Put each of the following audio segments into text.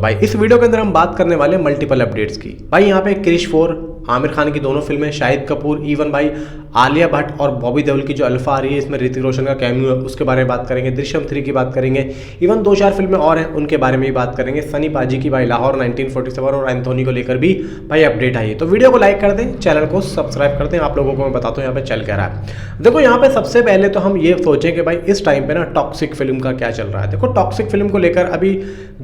भाई इस वीडियो के अंदर हम बात करने वाले हैं मल्टीपल अपडेट्स की। भाई यहाँ पे क्रिश 4, आमिर खान की दोनों फिल्में, शाहिद कपूर, इवन भाई आलिया भट्ट और बॉबी देओल की जो अल्फा आ रही है, इसमें ऋतिक रोशन का कैमियो है, उसके बारे में बात करेंगे। दृश्यम 3 की बात करेंगे। इवन 2-4 फिल्में और हैं, उनके बारे में भी बात करेंगे। सनी पाजी की भाई लाहौर 1947 और एंथोनी को लेकर भी भाई अपडेट आई है। तो वीडियो को लाइक कर दें, चैनल को सब्सक्राइब कर दें। आप लोगों को मैं बताता हूँ यहाँ पे चल क्या रहा है। देखो यहाँ पे सबसे पहले तो हम ये सोचें कि भाई इस टाइम पे ना टॉक्सिक फिल्म का क्या चल रहा है। देखो टॉक्सिक फिल्म को लेकर अभी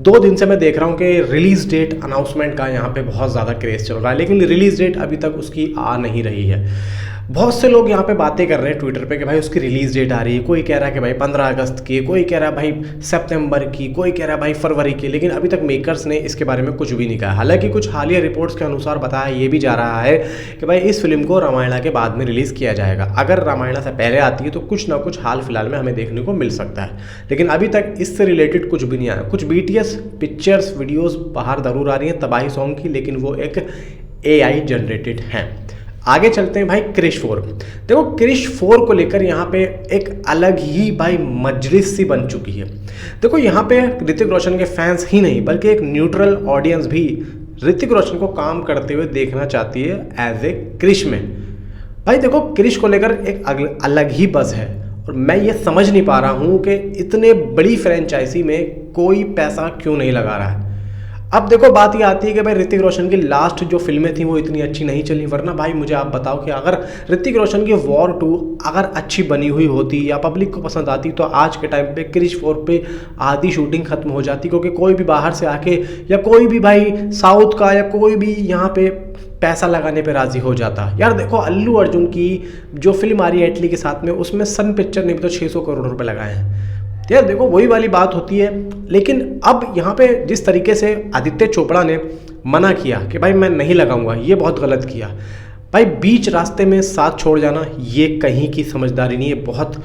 2 दिन से मैं देख रहा हूँ कि रिलीज डेट अनाउंसमेंट का यहाँ पे बहुत ज़्यादा क्रेज चल रहा है, लेकिन रिलीज डेट अभी तक उसकी आ नहीं रही है। बहुत से लोग यहाँ पे बातें कर रहे हैं ट्विटर पे कि भाई उसकी रिलीज डेट आ रही है। कोई कह रहा है कि भाई 15 अगस्त की, कोई कह रहा है भाई सितंबर की, कोई कह रहा है भाई फरवरी की, लेकिन अभी तक मेकर्स ने इसके बारे में कुछ भी नहीं कहा। हालांकि कुछ हालिया रिपोर्ट्स के अनुसार बताया ये भी जा रहा है कि भाई इस फिल्म को रामायणा के बाद में रिलीज़ किया जाएगा। अगर रामायणा से पहले आती है तो कुछ ना कुछ हाल फिलहाल में हमें देखने को मिल सकता है, लेकिन अभी तक इससे रिलेटेड कुछ भी नहीं आया। कुछ BTS पिक्चर्स वीडियोज़ बाहर ज़रूर आ रही हैं तबाही सॉन्ग की, लेकिन वो एक AI जनरेटेड हैं। आगे चलते हैं भाई क्रिश 4। देखो क्रिश 4 को लेकर यहाँ पे एक अलग ही भाई मजलिस सी बन चुकी है। देखो यहाँ पे ऋतिक रोशन के फैंस ही नहीं बल्कि एक न्यूट्रल ऑडियंस भी ऋतिक रोशन को काम करते हुए देखना चाहती है एज ए क्रिश में। भाई देखो क्रिश को लेकर एक अलग ही बज़ है और मैं ये समझ नहीं पा रहा हूँ कि इतने बड़ी फ्रेंचाइजी में कोई पैसा क्यों नहीं लगा रहा है। अब देखो बात ये आती है कि भाई ऋतिक रोशन की लास्ट जो फिल्में थी वो इतनी अच्छी नहीं चली, वरना भाई मुझे आप बताओ कि अगर ऋतिक रोशन की वॉर 2 अगर अच्छी बनी हुई होती या पब्लिक को पसंद आती तो आज के टाइम पे क्रिश 4 पे आधी शूटिंग खत्म हो जाती, क्योंकि कोई भी बाहर से आके या कोई भी भाई साउथ का या कोई भी यहाँ पे पैसा लगाने पे राजी हो जाता। यार देखो अल्लू अर्जुन की जो फिल्म आ रही है एटली के साथ में, उसमें सन पिक्चर ने भी तो 600 करोड़ रुपए लगाए हैं। यार देखो वही वाली बात होती है। लेकिन अब यहाँ पे जिस तरीके से आदित्य चोपड़ा ने मना किया कि भाई मैं नहीं लगाऊंगा, ये बहुत गलत किया। भाई बीच रास्ते में साथ छोड़ जाना ये कहीं की समझदारी नहीं है, बहुत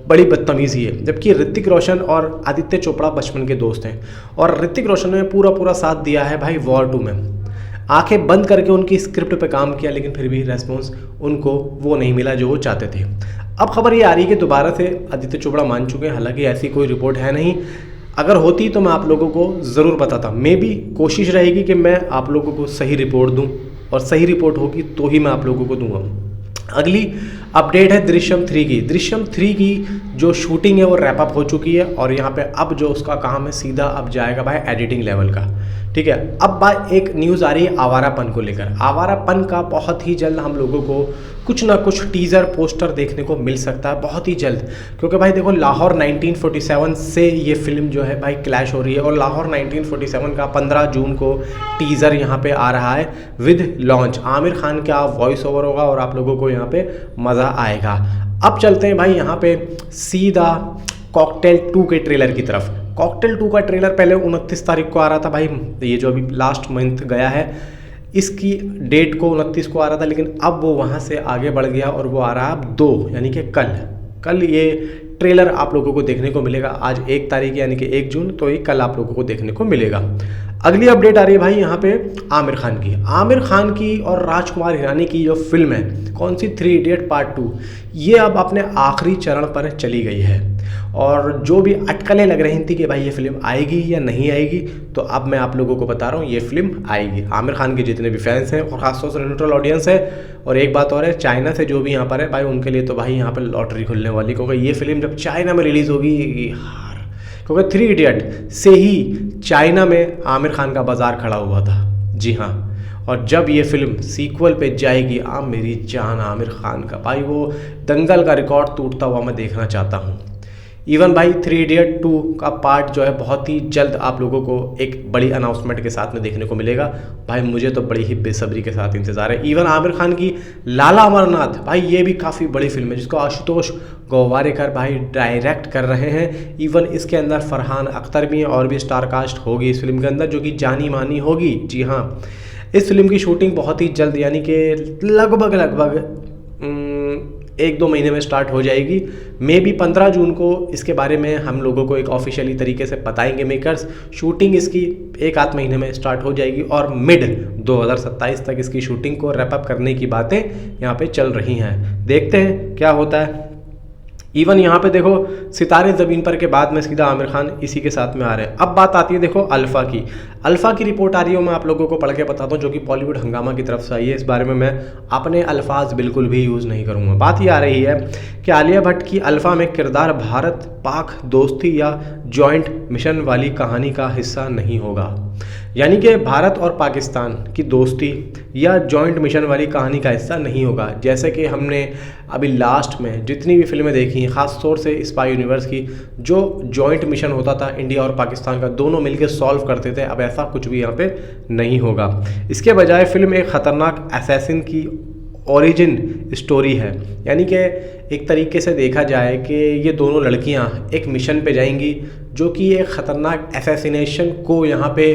बड़ी बदतमीज़ी है। जबकि ऋतिक रोशन और आदित्य चोपड़ा बचपन के दोस्त हैं और ऋतिक रोशन ने पूरा साथ दिया है भाई वॉर 2 में। आंखें बंद करके उनकी स्क्रिप्ट पे काम किया, लेकिन फिर भी रेस्पॉन्स उनको वो नहीं मिला जो वो चाहते थे। अब खबर ये आ रही है कि दोबारा से आदित्य चोपड़ा मान चुके हैं, हालांकि ऐसी कोई रिपोर्ट है नहीं। अगर होती तो मैं आप लोगों को ज़रूर बताता। मे बी कोशिश रहेगी कि मैं आप लोगों को सही रिपोर्ट दूं, और सही रिपोर्ट होगी तो ही मैं आप लोगों को दूंगा। अगली अपडेट है दृश्यम 3 की। दृश्यम 3 की जो शूटिंग है वो रैप अप हो चुकी है और यहाँ पे अब जो उसका काम है सीधा अब जाएगा भाई एडिटिंग लेवल का। ठीक है, अब भाई एक न्यूज़ आ रही है आवारापन को लेकर। आवारापन का बहुत ही जल्द हम लोगों को कुछ ना कुछ टीज़र पोस्टर देखने को मिल सकता है, बहुत ही जल्द। क्योंकि भाई देखो लाहौर 1947 से ये फिल्म जो है भाई क्लैश हो रही है और लाहौर 1947 का 15 जून को टीज़र यहाँ पे आ रहा है विद लॉन्च। आमिर खान का वॉइस ओवर होगा और आप लोगों को यहाँ पे मज़ा आएगा। अब चलते हैं भाई यहाँ पे सीधा कॉकटेल 2 के ट्रेलर की तरफ। कॉकटेल 2 का ट्रेलर पहले 29 तारीख को आ रहा था भाई, ये जो अभी लास्ट मंथ गया है इसकी डेट को 29 को आ रहा था, लेकिन अब वो वहाँ से आगे बढ़ गया और वो आ रहा है अब 2 यानी कि कल ये ट्रेलर आप लोगों को देखने को मिलेगा। आज 1 तारीख यानी कि 1 जून, तो ये कल आप लोगों को देखने को मिलेगा। अगली अपडेट आ रही है भाई यहाँ पे आमिर खान की और राजकुमार हिरानी की जो फिल्म है, कौन सी, 3 इडियट पार्ट 2, ये अब अपने आखिरी चरण पर चली गई है। और जो भी अटकलें लग रही थी कि भाई ये फिल्म आएगी या नहीं आएगी, तो अब मैं आप लोगों को बता रहा हूँ ये फिल्म आएगी। आमिर खान के जितने भी फैंस हैं और खासतौर से न्यूट्रल ऑडियंस है। और एक बात और है, चाइना से जो भी यहाँ पर है भाई उनके लिए तो भाई यहाँ पर लॉटरी खुलने वाली, क्योंकि ये फिल्म जब चाइना में रिलीज़ होगी क्योंकि 3 इडियट से ही चाइना में आमिर खान का बाज़ार खड़ा हुआ था। जी हाँ, और जब ये फिल्म सीक्वल पे जाएगी मेरी जान आमिर खान का, भाई वो दंगल का रिकॉर्ड टूटता हुआ मैं देखना चाहता हूँ। इवन भाई 3 इडियट 2 का पार्ट जो है बहुत ही जल्द आप लोगों को एक बड़ी अनाउंसमेंट के साथ में देखने को मिलेगा। भाई मुझे तो बड़ी ही बेसब्री के साथ इंतज़ार है। इवन आमिर खान की लाला अमरनाथ, भाई ये भी काफ़ी बड़ी फिल्म है जिसको आशुतोष गोवारिकर भाई डायरेक्ट कर रहे हैं। इवन इसके अंदर फरहान अख्तर भी हैं और भी स्टार कास्ट होगी इस फिल्म के अंदर, जो कि जानी मानी होगी। जी हाँ, इस फिल्म की शूटिंग बहुत ही जल्द यानी कि लगभग 1-2 महीने में स्टार्ट हो जाएगी। मे बी 15 जून को इसके बारे में हम लोगों को एक ऑफिशियली तरीके से बताएंगे मेकर्स। शूटिंग इसकी 1-8 महीने में स्टार्ट हो जाएगी और मिड 2027 तक इसकी शूटिंग को रैप अप करने की बातें यहाँ पे चल रही हैं। देखते हैं क्या होता है। इवन यहाँ पे देखो सितारे ज़मीन पर के बाद में सीधा आमिर खान इसी के साथ में आ रहे हैं। अब बात आती है देखो अल्फ़ा की। अल्फ़ा की रिपोर्ट आ रही है, मैं आप लोगों को पढ़ के बताता हूँ, जो कि बॉलीवुड हंगामा की तरफ से आई है। इस बारे में मैं अपने अल्फाज बिल्कुल भी यूज़ नहीं करूँगा। बात ये आ रही है कि आलिया भट्ट की अल्फ़ा में किरदार भारत पाक दोस्ती या जॉइंट मिशन वाली कहानी का हिस्सा नहीं होगा। यानी कि भारत और पाकिस्तान की दोस्ती या जॉइंट मिशन वाली कहानी का हिस्सा नहीं होगा। जैसे कि हमने अभी लास्ट में जितनी भी फिल्में देखी, ख़ास तौर से स्पाई यूनिवर्स की, जो जॉइंट मिशन होता था इंडिया और पाकिस्तान का, दोनों मिलकर सॉल्व करते थे, अब ऐसा कुछ भी यहाँ पे नहीं होगा। इसके बजाय फिल्म एक ख़तरनाक असैसिन की ओरिजिन स्टोरी है। यानी कि एक तरीके से देखा जाए कि ये दोनों लड़कियां एक मिशन पे जाएंगी जो कि एक ख़तरनाक असैसिनेशन को यहाँ पे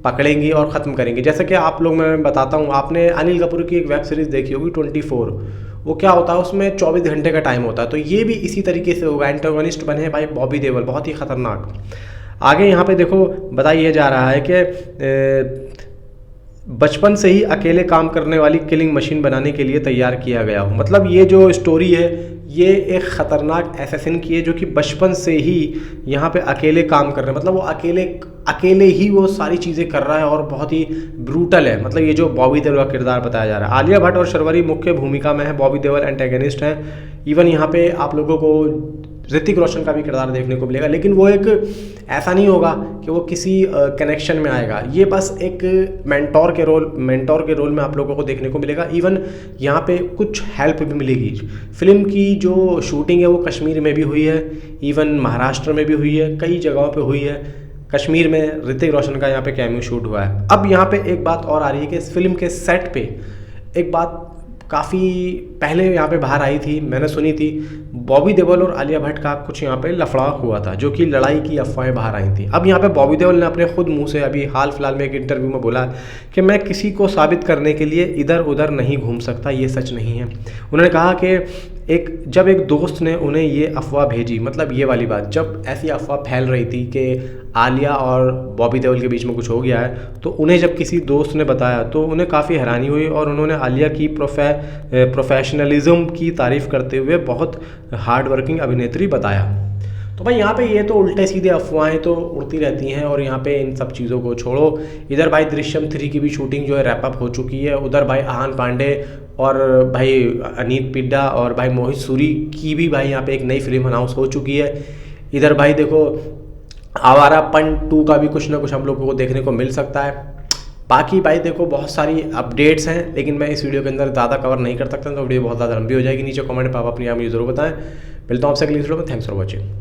पकड़ेंगी और ख़त्म करेंगी। जैसे कि आप लोग, मैं बताता हूँ, आपने अनिल कपूर की एक वेब सीरीज़ देखी होगी 24। वो क्या होता है, उसमें 24 घंटे का टाइम होता है। तो ये भी इसी तरीके से होगा। एंटागोनिस्ट बने हैं भाई बॉबी देओल, बहुत ही ख़तरनाक। आगे यहाँ पे देखो बताइए जा रहा है कि बचपन से ही अकेले काम करने वाली किलिंग मशीन बनाने के लिए तैयार किया गया हो। मतलब ये जो स्टोरी है ये एक ख़तरनाक असैसिन की है जो कि बचपन से ही यहाँ पे अकेले काम कर रहे हैं। मतलब वो अकेले ही वो सारी चीज़ें कर रहा है और बहुत ही ब्रूटल है। मतलब ये जो बॉबी देओल का किरदार बताया जा रहा है। आलिया भट्ट और शर्वरी मुख्य भूमिका में है, बॉबी देओल एंटेगनिस्ट हैं। इवन यहाँ पे आप लोगों को ऋतिक रोशन का भी किरदार देखने को मिलेगा, लेकिन वो एक ऐसा नहीं होगा कि वो किसी कनेक्शन में आएगा। ये बस एक मेंटोर के रोल में आप लोगों को देखने को मिलेगा। इवन यहाँ पे कुछ हेल्प भी मिलेगी। फिल्म की जो शूटिंग है वो कश्मीर में भी हुई है, इवन महाराष्ट्र में भी हुई है, कई जगहों पे हुई है। कश्मीर में ऋतिक रोशन का यहाँ पे कैमियो शूट हुआ है। अब यहाँ पे एक बात और आ रही है कि इस फिल्म के सेट पे एक बात काफ़ी पहले यहाँ पे बाहर आई थी, मैंने सुनी थी, बॉबी देओल और आलिया भट्ट का कुछ यहाँ पे लफड़ा हुआ था, जो कि लड़ाई की अफवाहें बाहर आई थी। अब यहाँ पे बॉबी देओल ने अपने खुद मुंह से अभी हाल फिलहाल में एक इंटरव्यू में बोला कि मैं किसी को साबित करने के लिए इधर उधर नहीं घूम सकता, ये सच नहीं है। उन्होंने कहा कि जब एक दोस्त ने उन्हें ये अफवाह भेजी, मतलब ये वाली बात, जब ऐसी अफवाह फैल रही थी कि आलिया और बॉबी देओल के बीच में कुछ हो गया है, तो उन्हें जब किसी दोस्त ने बताया तो उन्हें काफ़ी हैरानी हुई और उन्होंने आलिया की प्रोफेशनलिज्म की तारीफ़ करते हुए बहुत हार्ड वर्किंग अभिनेत्री बताया। तो भाई यहाँ पे ये तो उल्टे सीधे अफवाहें तो उड़ती रहती हैं और यहाँ पे इन सब चीज़ों को छोड़ो। इधर भाई दृश्यम 3 की भी शूटिंग जो है रैप अप हो चुकी है। उधर भाई आहान पांडे और भाई अनीत पिड्डा और भाई मोहित सूरी की भी भाई यहाँ पे एक नई फिल्म अनाउंस हो चुकी है। इधर भाई देखो आवारापन 2 का भी कुछ ना कुछ हम लोगों को देखने को मिल सकता है। बाकी भाई देखो बहुत सारी अपडेट्स हैं, लेकिन मैं इस वीडियो के अंदर ज़्यादा कवर नहीं कर सकता, तो वीडियो बहुत ज़्यादा लंबी हो जाएगी। नीचे कमेंट में आप अपनी आप मुझे ज़रूर बताएं। मिलता हूँ आपसे अगली वीडियो में। Thanks for watching.